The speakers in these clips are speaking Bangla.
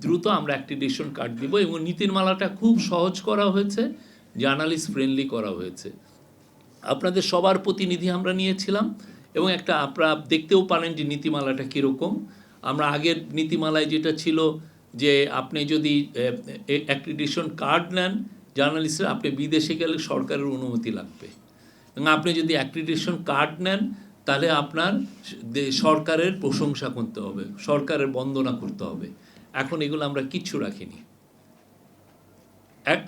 দ্রুত আমরা অ্যাক্রিডিটেশন কার্ড দিব এবং নীতিমালাটা খুব সহজ করা হয়েছে, জার্নালিস্ট ফ্রেন্ডলি করা হয়েছে। আপনাদের সবার প্রতিনিধি আমরা নিয়েছিলাম এবং একটা আপনারা দেখতেও পারেন যে নীতিমালাটা কীরকম। আমরা আগের নীতিমালায় যেটা ছিল যে আপনি যদি অ্যাক্রিডিটেশন কার্ড নেন জার্নালিস্টরা, আপনি বিদেশে গেলে সরকারের অনুমতি লাগবে, এবং আপনি যদি অ্যাক্রিডিটেশন কার্ড নেন তাহলে আপনার সরকারের প্রশংসা করতে হবে, সরকারের বন্দনা করতে হবে। এখন এগুলো আমরা কিচ্ছু রাখিনি।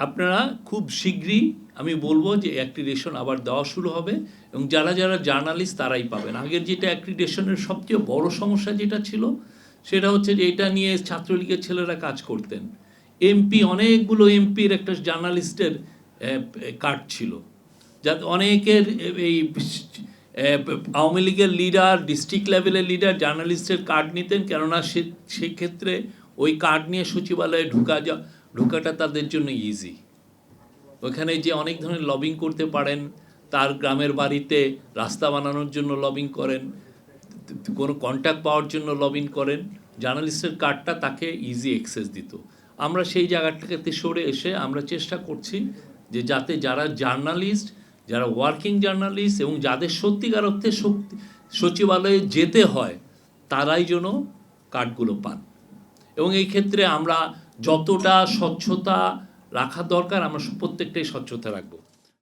আপনারা খুব শীঘ্রই আমি বলবো যে অ্যাক্রিডিটেশন আবার দেওয়া শুরু হবে এবং যারা যারা জার্নালিস্ট তারাই পাবেন। আগের যেটা অ্যাক্রিডিটেশনের সবচেয়ে বড় সমস্যা যেটা ছিল সেটা হচ্ছে যে এটা নিয়ে ছাত্রলীগের ছেলেরা কাজ করতেন। এমপি, অনেকগুলো এমপির একটা জার্নালিস্টের কার্ড ছিল, যাতে অনেকের এই আওয়ামী লীগের লিডার, ডিস্ট্রিক্ট লেভেলের লিডার জার্নালিস্টের কার্ড নিতেন, কেননা সেক্ষেত্রে ওই কার্ড নিয়ে সচিবালয়ে ঢোকাটা তাদের জন্য ইজি। ওখানে যে অনেক ধরনের লবিং করতে পারেন, তার গ্রামের বাড়িতে রাস্তা বানানোর জন্য লবিং করেন, কোনো কন্ট্যাক্ট পাওয়ার জন্য লবিং করেন, জার্নালিস্টের কার্ডটা তাকে ইজি অ্যাক্সেস দিত। আমরা সেই জায়গাটাতে সরে এসে আমরা চেষ্টা করছি যে যাতে যারা জার্নালিস্ট, যারা ওয়ার্কিং জার্নালিস্ট এবং যাদের সত্যিকার অর্থে সচিবালয়ে যেতে হয় তারাই যেন কার্ডগুলো পান। এবং এই ক্ষেত্রে আমরা যতটা স্বচ্ছতা রাখা দরকার আমরা প্রত্যেকটাই স্বচ্ছতা রাখবো।